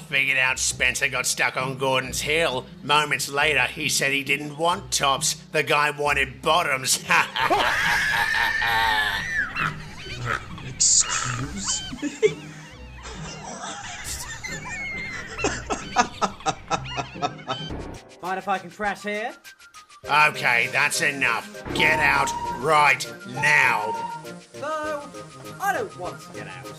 figured out Spencer got stuck on Gordon's hill. Moments later, he said he didn't want tops. The guy wanted bottoms. Excuse me? Mind if I can crash here? Okay, that's enough. Get out right now. No, I don't want to get out.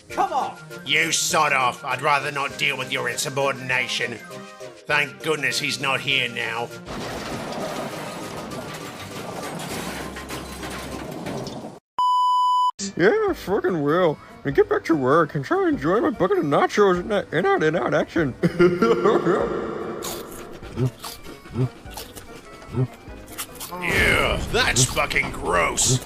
Come on! You sod off. I'd rather not deal with your insubordination. Thank goodness he's not here now. Yeah, I fucking will. And get back to work and try to enjoy my bucket of nachos and that in-out action. Ew, that's fucking gross.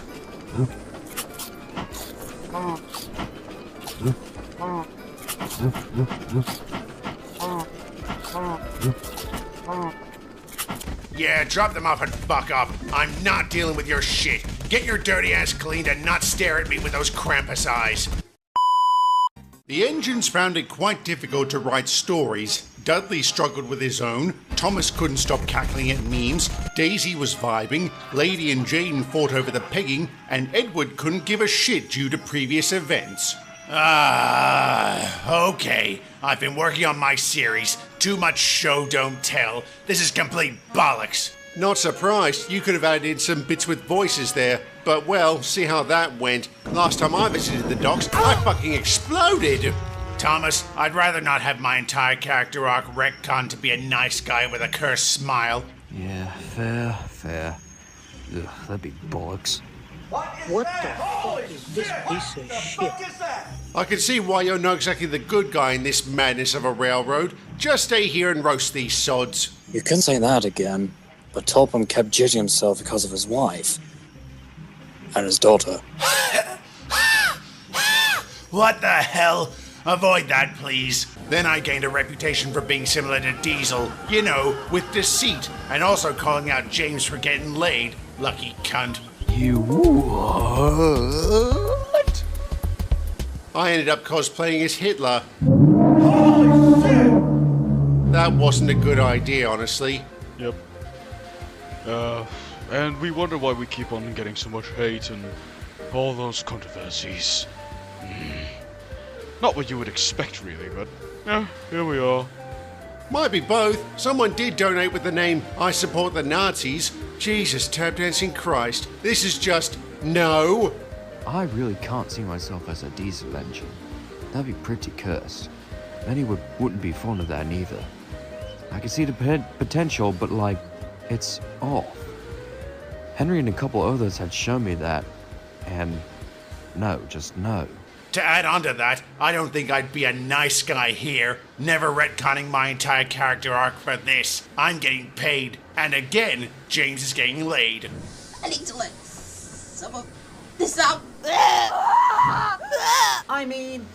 Yeah, drop them off and fuck up. I'm not dealing with your shit. Get your dirty ass cleaned and not stare at me with those Krampus eyes. The engines found it quite difficult to write stories. Dudley struggled with his own, Thomas couldn't stop cackling at memes, Daisy was vibing, Lady and Jane fought over the pegging, and Edward couldn't give a shit due to previous events. Okay. I've been working on my series. Too much show don't tell. This is complete bollocks. Not surprised. You could have added in some bits with voices there. But well, see how that went. Last time I visited the docks, I fucking exploded. Thomas, I'd rather not have my entire character arc retconned to be a nice guy with a cursed smile. Yeah, fair. Ugh, that'd be bollocks. What the fuck is this piece of shit? I can see why you're not exactly the good guy in this madness of a railroad. Just stay here and roast these sods. You can say that again, but Topham kept judging himself because of his wife. And his daughter. What the hell? Avoid that, please. Then I gained a reputation for being similar to Diesel. You know, with deceit, and also calling out James for getting laid. Lucky cunt. You what? I ended up cosplaying as Hitler. Holy shit! That wasn't a good idea, honestly. Yep. And we wonder why we keep on getting so much hate and all those controversies. Not what you would expect, really, but yeah, here we are. Might be both. Someone did donate with the name I support the Nazis. Jesus, tap dancing Christ. This is just no. I really can't see myself as a diesel engine. That'd be pretty cursed. Many wouldn't be fond of that neither. I can see the potential, but like, it's off. Henry and a couple others had shown me that, and no, just no. To add on to that, I don't think I'd be a nice guy here, never retconning my entire character arc for this. I'm getting paid, and again, James is getting laid. I need to let some of this out. I mean,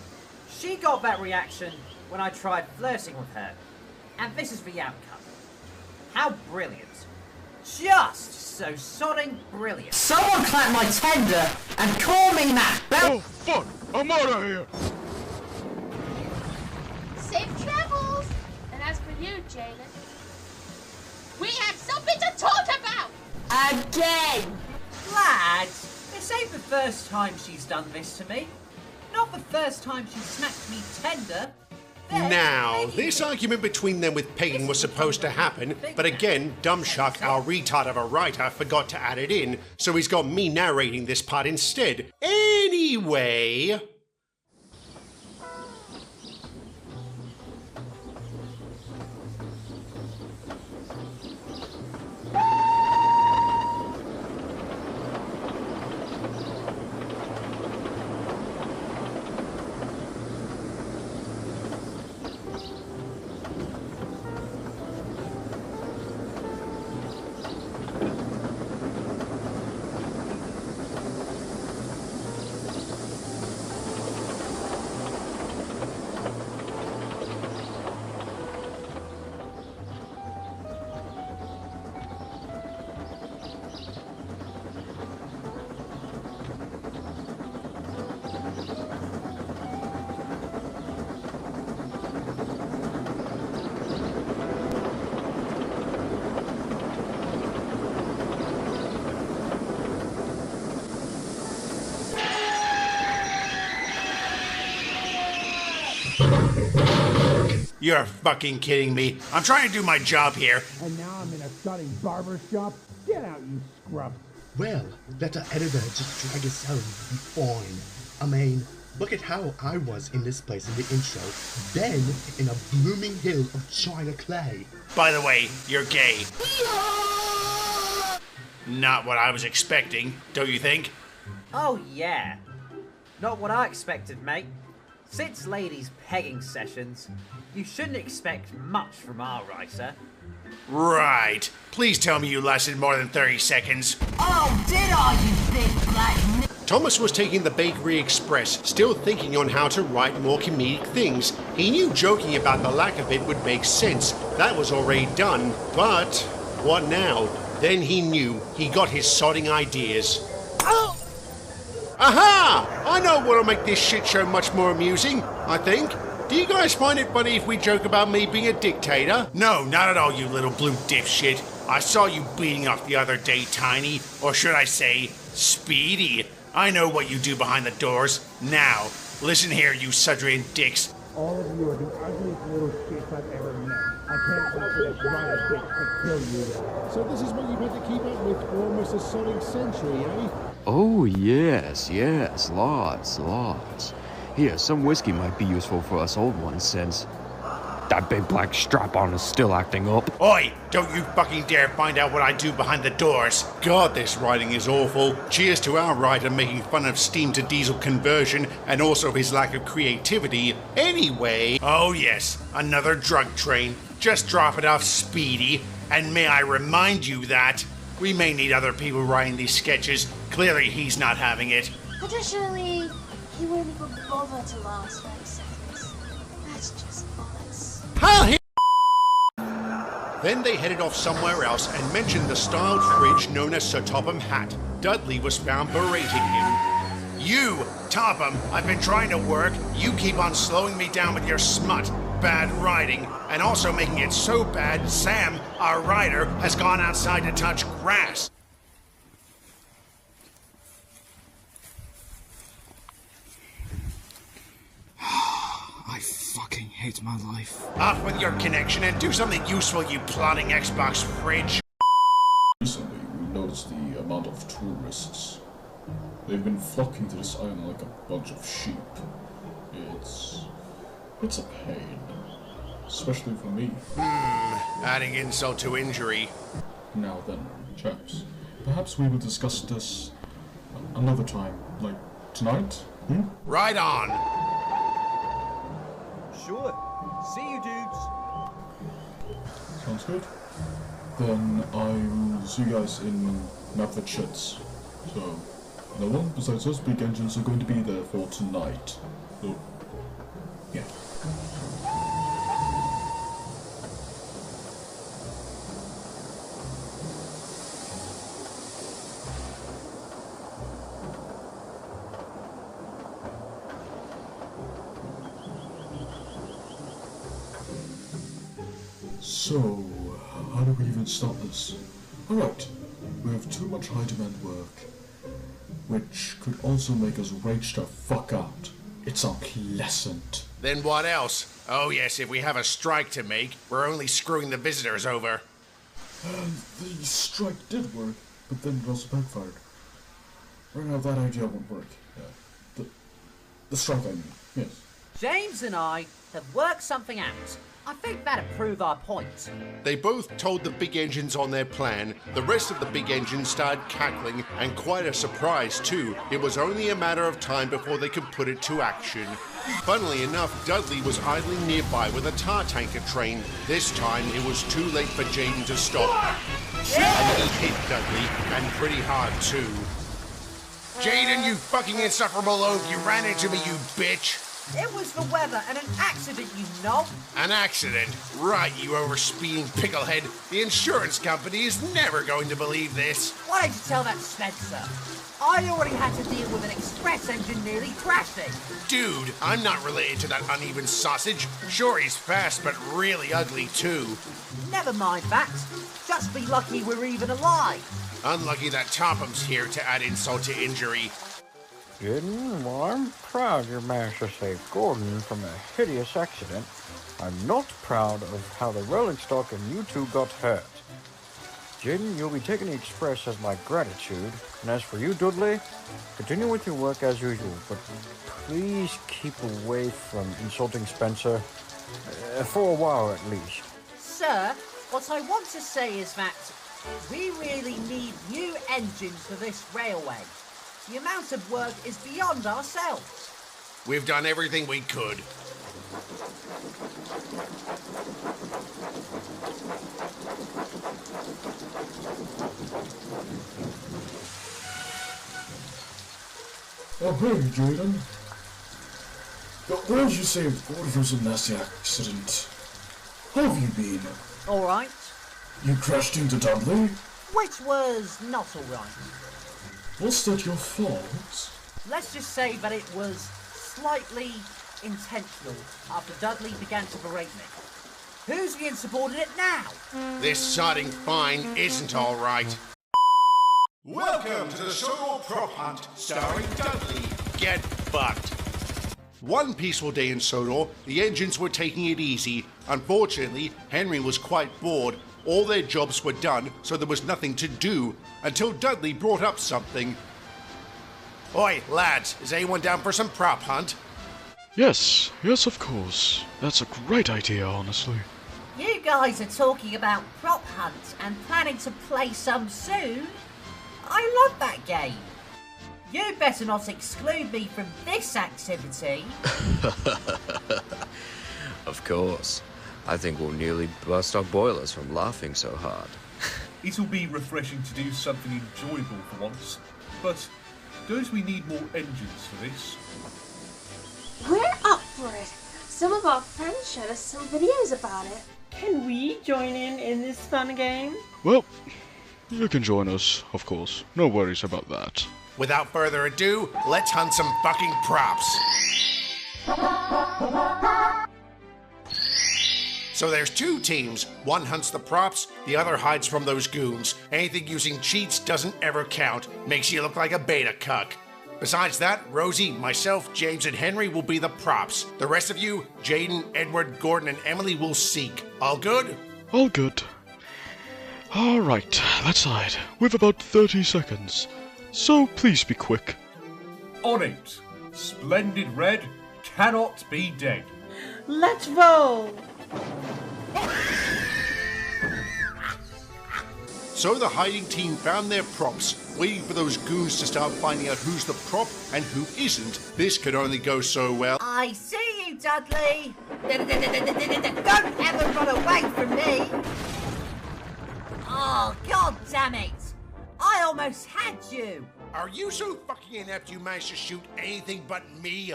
she got that reaction when I tried flirting with her. And this is the outcome. How brilliant. Just so sodding brilliant. Someone clap my tender and call me Matt Bell. Oh, fuck! I'm out of here! Safe travels. And as for you, Jalen, we have something to talk about. Again. Lads, this ain't the first time she's done this to me. Not the first time she smacked me tender. Now, this argument between them with pegging was supposed to happen, but again, Dumbshuck, our retard of a writer, forgot to add it in, so he's got me narrating this part instead. Anyway... You're fucking kidding me. I'm trying to do my job here. And now I'm in a sodding barber shop? Get out, you scrub. Well, let our editor just drag us home. Fine. I mean, look at how I was in this place in the intro. Then in a blooming hill of China clay. By the way, you're gay. Not what I was expecting, don't you think? Oh yeah. Not what I expected, mate. Since ladies' pegging sessions, you shouldn't expect much from our writer. Right. Please tell me you lasted more than 30 seconds. Oh, did I, you big black n- Thomas was taking the Bakery Express, still thinking on how to write more comedic things. He knew joking about the lack of it would make sense. That was already done. But what now? Then he knew. He got his sodding ideas. Oh! Aha! I know what'll make this shit show much more amusing, I think. Do you guys find it funny if we joke about me being a dictator? No, not at all, you little blue dipshit. I saw you bleeding off the other day, Tiny. Or should I say, Speedy. I know what you do behind the doors. Now, listen here, you Sudrian dicks. All of you are the ugliest little shits I've ever met. I can't wait for this riot bitch to kill you. So this is what you've had to keep up with for almost a sodding century, eh? Oh, yes, lots. Here, some whiskey might be useful for us old ones since that big black strap-on is still acting up. Oi! Don't you fucking dare find out what I do behind the doors. God, this writing is awful. Cheers to our writer making fun of steam to diesel conversion and also his lack of creativity. Anyway, oh yes, another drug train. Just drop it off, Speedy. And may I remind you that we may need other people writing these sketches. Clearly he's not having it. Additionally, he wouldn't even bother to last 30 seconds. That's just bollocks. Hell, Then they headed off somewhere else and mentioned the styled fridge known as Sir Topham Hatt. Dudley was found berating him. You, Topham, I've been trying to work. You keep on slowing me down with your smut, bad writing, and also making it so bad Sam, our writer, has gone outside to touch grass. I fucking hate my life. Off with your connection and do something useful, you plotting Xbox fridge. Recently, we noticed the amount of tourists. They've been flocking to this island like a bunch of sheep. It's a pain. Especially for me. Adding insult to injury. Now then, chaps, perhaps we will discuss this another time, like tonight? Right on. Sure. See you, dudes. Sounds good. Then I will see you guys in Mapford Shits. So, no one besides us big engines are going to be there for tonight. So, yeah. So, how do we even start this? Alright, we have too much high demand work, which could also make us rage the fuck out. It's unpleasant. Then what else? Oh yes, if we have a strike to make, we're only screwing the visitors over. The strike did work, but then it also backfired. Right now that idea won't work. Yeah. The strike, I mean, yes. James and I have worked something out. I think that'd prove our point. They both told the big engines on their plan. The rest of the big engines started cackling, and quite a surprise too. It was only a matter of time before they could put it to action. Funnily enough, Dudley was idling nearby with a tar tanker train. This time, it was too late for Jaden to stop. And he hit Dudley, and pretty hard too. Jaden, you fucking insufferable oaf, you ran into me, you bitch! It was the weather and an accident, you knob. An accident? Right, you overspeeding picklehead. The insurance company is never going to believe this. Why don't you tell that Spencer? I already had to deal with an express engine nearly crashing. Dude, I'm not related to that uneven sausage. Sure, he's fast, but really ugly too. Never mind that. Just be lucky we're even alive. Unlucky that Topham's here to add insult to injury. Jaden, while I'm proud you managed to save Gordon from a hideous accident, I'm not proud of how the rolling stock and you two got hurt. Jaden, you'll be taking the express as my gratitude, and as for you, Dudley, continue with your work as usual, but please keep away from insulting Spencer, for a while at least. Sir, what I want to say is that we really need new engines for this railway. The amount of work is beyond ourselves. We've done everything we could. Oh, hey, Jaden. Where did you say Gordon from some nasty accident? How have you been? Alright. You crashed into Dudley? Which was not alright. Was that your fault? Let's just say that it was slightly intentional after Dudley began to berate me. Who's the insubordinate now? This sodding fine isn't all right. Welcome to the Sodor Prop Hunt, starring Dudley. Get fucked. One peaceful day in Sodor, the engines were taking it easy. Unfortunately, Henry was quite bored. All their jobs were done, so there was nothing to do, until Dudley brought up something. Oi, lads, is anyone down for some prop hunt? Yes, of course. That's a great idea, honestly. You guys are talking about prop hunts and planning to play some soon? I love that game. You better not exclude me from this activity. Of course. I think we'll nearly bust our boilers from laughing so hard. It'll be refreshing to do something enjoyable for once, but don't we need more engines for this? We're up for it. Some of our friends showed us some videos about it. Can we join in this fun game? Well, you can join us, of course. No worries about that. Without further ado, let's hunt some fucking props. So there's two teams. One hunts the props, the other hides from those goons. Anything using cheats doesn't ever count. Makes you look like a beta cuck. Besides that, Rosie, myself, James, and Henry will be the props. The rest of you, Jaden, Edward, Gordon, and Emily will seek. All good? All good. Alright, let's hide. We've about 30 seconds. So please be quick. On it. Splendid Red cannot be dead. Let's roll! So the hiding team found their props, waiting for those goons to start finding out who's the prop and who isn't. This could only go so well. I see you, Dudley. Don't ever run away from me. Oh, god damn it. I almost had you. Are you so fucking inept you managed to shoot anything but me?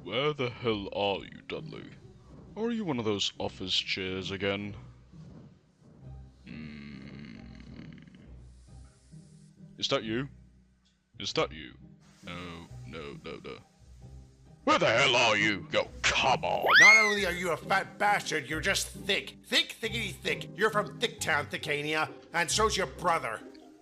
Where the hell are you, Dudley? Are you one of those office chairs again? Is that you? Is that you? No. Where the hell are you? Go, come on! Not only are you a fat bastard, you're just thick. Thickety thick. You're from Thicktown, Thickania, and so's your brother.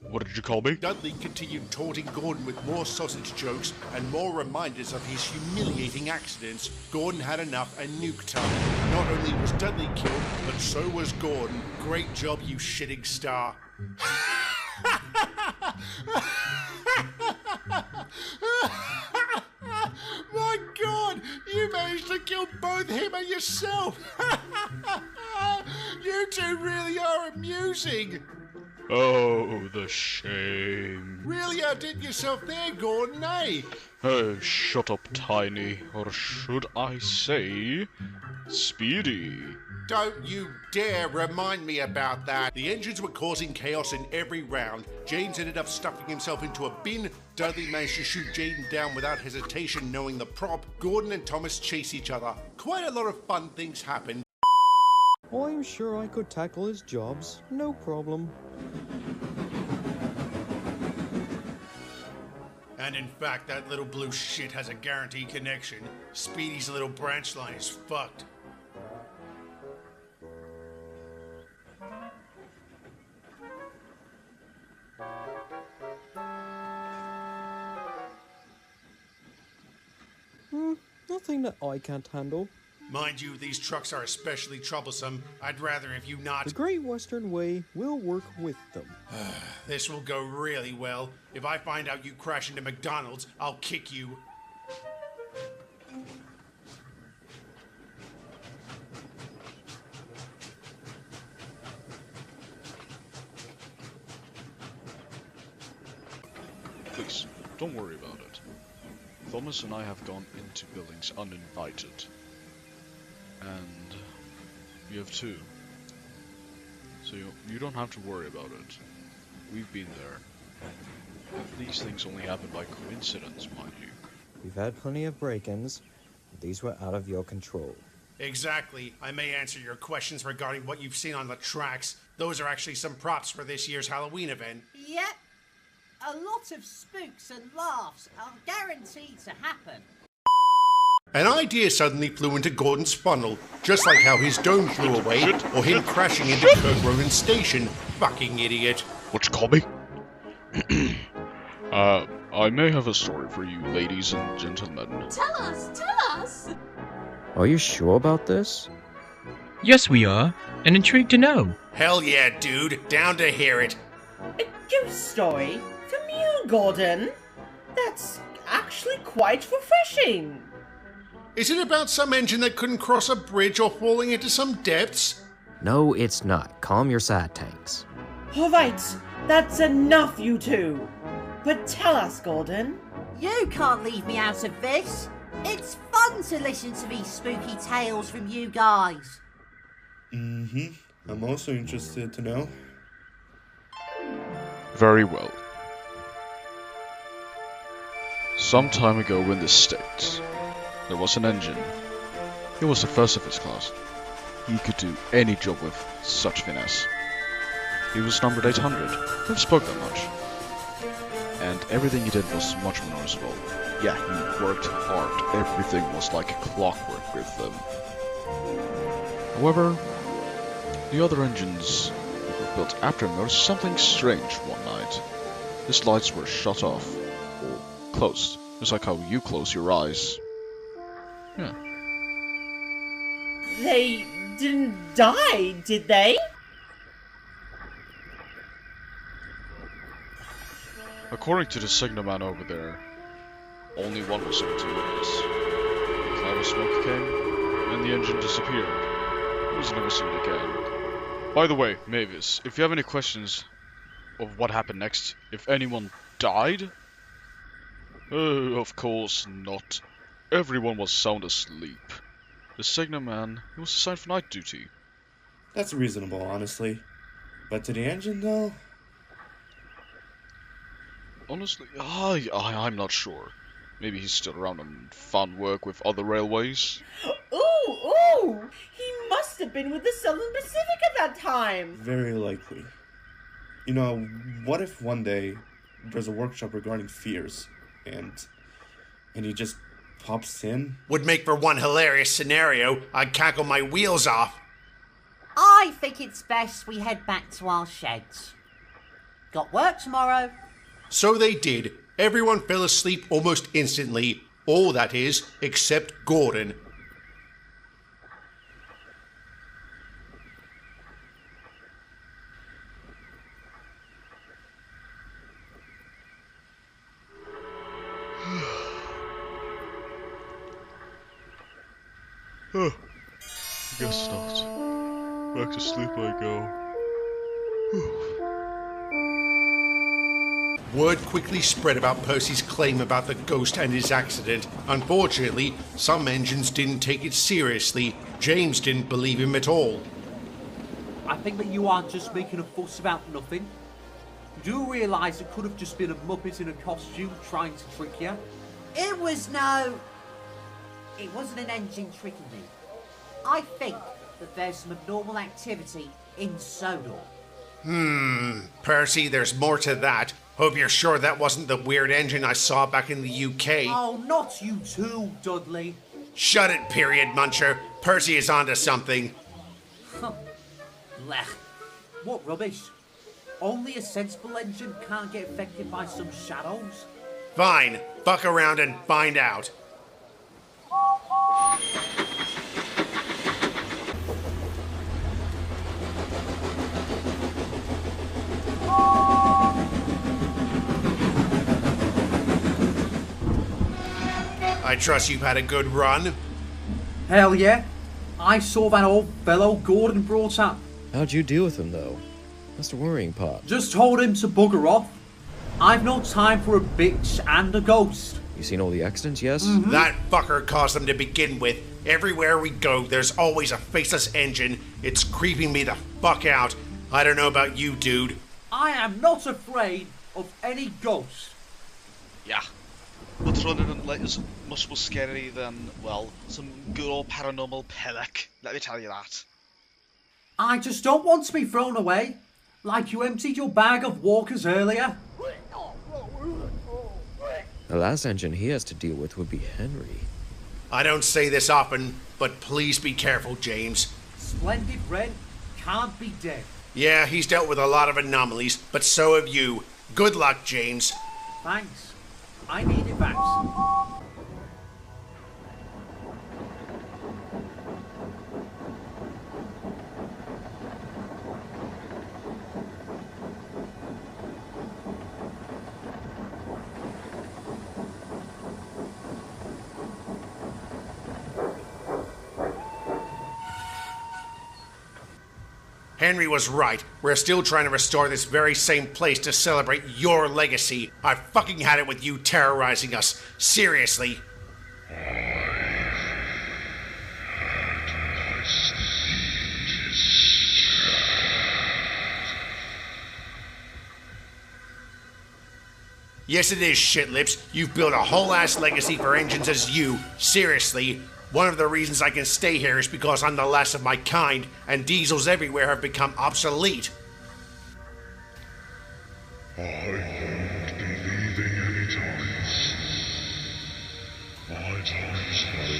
What did you call me? Dudley continued taunting Gordon with more sausage jokes and more reminders of his humiliating accidents. Gordon had enough and nuked time. Not only was Dudley killed, but so was Gordon. Great job, you shitting star. My God, you managed to kill both him and yourself. You two really are amusing. Oh, the shame. Really outdid yourself there, Gordon, eh? Oh, shut up, Tiny. Or should I say, Speedy. Don't you dare remind me about that. The engines were causing chaos in every round. James ended up stuffing himself into a bin. Dudley managed to shoot Jaden down without hesitation, knowing the prop. Gordon and Thomas chase each other. Quite a lot of fun things happened. I'm sure I could tackle his jobs, no problem. And in fact, that little blue shit has a guaranteed connection. Speedy's little branch line is fucked. nothing that I can't handle. Mind you, these trucks are especially troublesome. I'd rather if you not... The Great Western Way will work with them. This will go really well. If I find out you crash into McDonald's, I'll kick you. Please, don't worry about it. Thomas and I have gone into buildings uninvited. And you have too. So you don't have to worry about it. We've been there. And these things only happen by coincidence, mind you. We've had plenty of break-ins, but these were out of your control. Exactly. I may answer your questions regarding what you've seen on the tracks. Those are actually some props for this year's Halloween event. Yep. A lot of spooks and laughs are guaranteed to happen. An idea suddenly flew into Gordon's funnel, just like how his dome flew away, or him crashing into Kirk Ronan Station. Fucking idiot. What you call me? I may have a story for you, ladies and gentlemen. Tell us! Are you sure about this? Yes, we are, and intrigued to know. Hell yeah, dude. Down to hear it. A ghost story? From you, Gordon? That's actually quite refreshing. Is it about some engine that couldn't cross a bridge or falling into some depths? No, it's not. Calm your side tanks. Alright, that's enough, you two. But tell us, Gordon. You can't leave me out of this. It's fun to listen to these spooky tales from you guys. I'm also interested to know. Very well. Some time ago in the States, there was an engine. He was the first of his class. He could do any job with such finesse. He was numbered 800. Never spoke that much. And everything he did was much more noticeable. Yeah, he worked hard. Everything was like clockwork with them. However, the other engines that were built after him noticed something strange one night. His lights were shut off, or closed, just like how you close your eyes. Yeah. They didn't die, did they? According to the signal man over there, only one was able to witness. A cloud of smoke came, and the engine disappeared. It was never seen again. By the way, Mavis, if you have any questions of what happened next, if anyone died? Of course not. Everyone was sound asleep. The signal man, he was assigned for night duty. That's reasonable, honestly. But to the engine, though? Honestly, I'm not sure. Maybe he's still around and found work with other railways. Ooh! He must have been with the Southern Pacific at that time! Very likely. You know, what if one day there's a workshop regarding fears, and he just pops in? Would make for one hilarious scenario. I'd cackle my wheels off. I think it's best we head back to our sheds. Got work tomorrow. So they did. Everyone fell asleep almost instantly. All that is, except Gordon. Oh, I guess not. Back to sleep I go. Word quickly spread about Percy's claim about the ghost and his accident. Unfortunately, some engines didn't take it seriously. James didn't believe him at all. I think that you aren't just making a fuss about nothing. You do realise it could have just been a muppet in a costume trying to trick you? It wasn't an engine tricking me. I think that there's some abnormal activity in Sodor. Percy, there's more to that. Hope you're sure that wasn't the weird engine I saw back in the UK. Oh, not you too, Dudley. Shut it, period muncher. Percy is onto something. Blech. What rubbish. Only a sensible engine can't get affected by some shadows. Fine. Fuck around and find out. I trust you've had a good run. Hell yeah. I saw that old fellow Gordon brought up. How'd you deal with him, though? That's the worrying part. Just told him to bugger off. I've no time for a bitch and a ghost. You seen all the accidents, yes? That fucker caused them to begin with. Everywhere we go, there's always a faceless engine. It's creeping me the fuck out. I don't know about you, dude. I am not afraid of any ghost. Yeah. But running and light is much more scary than, well, some good old paranormal panic. Let me tell you that. I just don't want to be thrown away. Like you emptied your bag of walkers earlier. The last engine he has to deal with would be Henry. I don't say this often, but please be careful, James. Splendid Red can't be dead. Yeah, he's dealt with a lot of anomalies, but so have you. Good luck, James. Thanks. I need advance. Henry was right. We're still trying to restore this very same place to celebrate your legacy. I fucking had it with you terrorizing us. Seriously. Yes, it is, shitlips. You've built a whole ass legacy for engines as you. Seriously. One of the reasons I can stay here is because I'm the last of my kind, and diesels everywhere have become obsolete. I won't be leaving anytime soon. My time's over.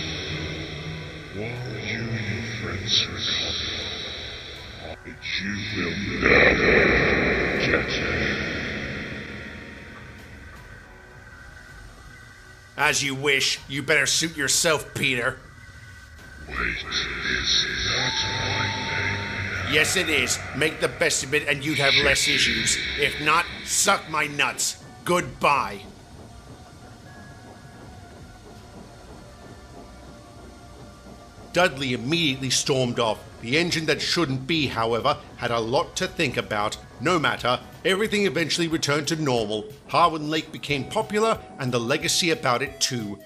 While you and your friends recover, but you will never get it. As you wish. You better suit yourself, Peter. Wait, is that my name? Yes, it is. Make the best of it and you'd have less issues. If not, suck my nuts. Goodbye. Dudley immediately stormed off. The engine that shouldn't be, however, had a lot to think about. No matter, everything eventually returned to normal. Harwin Lake became popular, and the legacy about it too.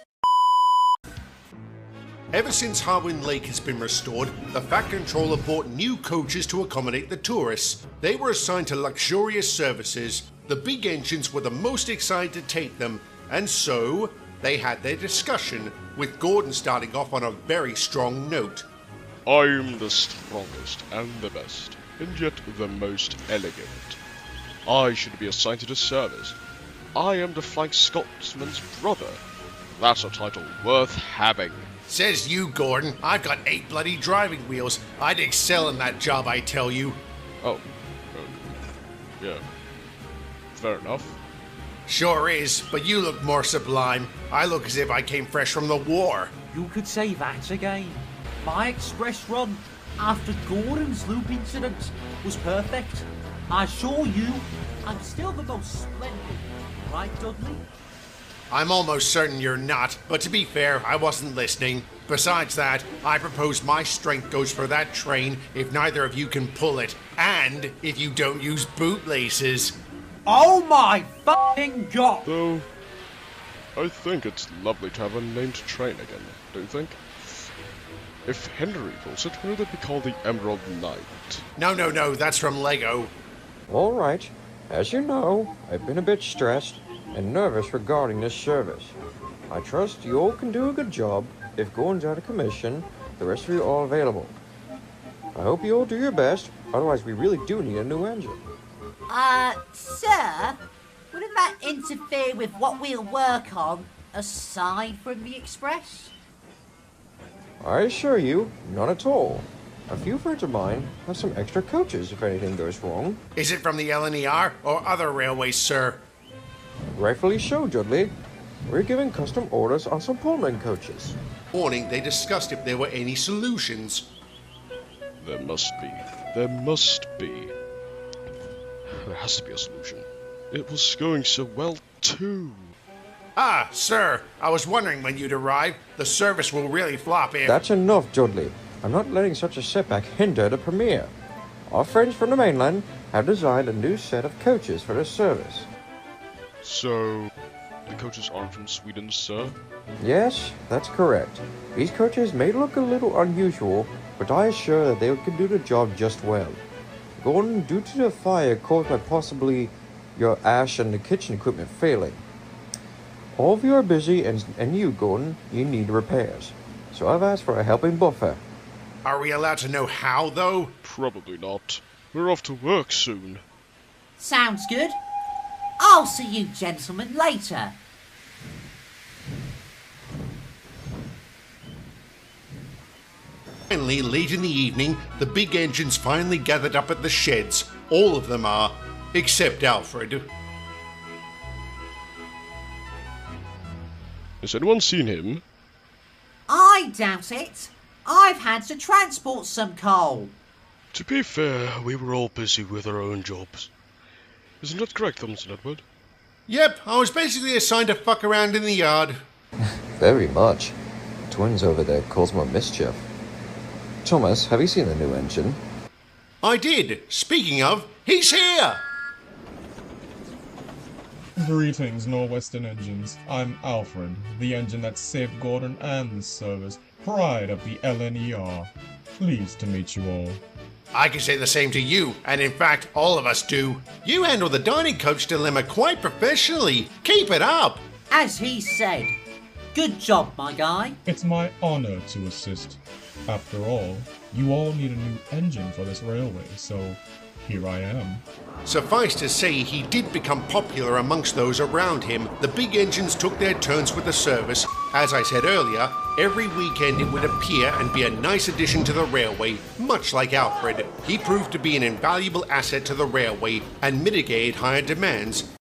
Ever since Harwin Lake has been restored, the Fat Controller bought new coaches to accommodate the tourists. They were assigned to luxurious services. The big engines were the most excited to take them, and so they had their discussion, with Gordon starting off on a very strong note. I'm the strongest and the best, and yet the most elegant. I should be assigned to this service. I am the Flying Scotsman's brother. That's a title worth having. Says you, Gordon. I've got 8 bloody driving wheels. I'd excel in that job, I tell you. Oh. Yeah. Fair enough. Sure is, but you look more sublime. I look as if I came fresh from the war. You could say that again. My express run after Gordon's loop incident was perfect. I assure you, I'm still the most splendid. Right, Dudley? I'm almost certain you're not, but to be fair, I wasn't listening. Besides that, I propose my strength goes for that train if neither of you can pull it, and if you don't use bootlaces. Oh my fucking god! Though, I think it's lovely to have a named train again, don't you think? If Henry pulls it, will it be called the Emerald Knight? No, that's from Lego. All right. As you know, I've been a bit stressed and nervous regarding this service. I trust you all can do a good job. If Gordon's out of commission, the rest of you are available. I hope you all do your best, otherwise we really do need a new engine. Sir, wouldn't that interfere with what we'll work on, aside from the Express? I assure you, not at all. A few friends of mine have some extra coaches if anything goes wrong. Is it from the LNER or other railways, sir? Rightfully so, Dudley. We're giving custom orders on some Pullman coaches. Morning, they discussed if there were any solutions. There must be. There must be. There has to be a solution. It was going so well, too. Ah, sir, I was wondering when you'd arrive. The service will really flop if... That's enough, Dudley. I'm not letting such a setback hinder the premiere. Our friends from the mainland have designed a new set of coaches for the service. So, the coaches aren't from Sweden, sir? Yes, that's correct. These coaches may look a little unusual, but I assure that they can do the job just well. Gordon, due to the fire caused by possibly your ash and the kitchen equipment failing, all of you are busy, and you, Gordon, you need repairs. So I've asked for a helping buffer. Are we allowed to know how, though? Probably not. We're off to work soon. Sounds good. I'll see you gentlemen later. Finally, late in the evening, the big engines finally gathered up at the sheds. All of them are, except Alfred. Has anyone seen him? I doubt it. I've had to transport some coal. To be fair, we were all busy with our own jobs. Isn't that correct, Thompson Edward? Yep, I was basically assigned to fuck around in the yard. Very much. The twins over there cause more mischief. Thomas, have you seen the new engine? I did. Speaking of, he's here! Greetings, Norwestern Engines. I'm Alfred, the engine that saved Gordon and the service. Pride of the LNER. Pleased to meet you all. I can say the same to you, and in fact, all of us do. You handle the dining coach dilemma quite professionally. Keep it up! As he said. Good job, my guy. It's my honor to assist. After all, you all need a new engine for this railway, so here I am. Suffice to say, he did become popular amongst those around him. The big engines took their turns with the service. As I said earlier, every weekend it would appear and be a nice addition to the railway, much like Alfred. He proved to be an invaluable asset to the railway and mitigated higher demands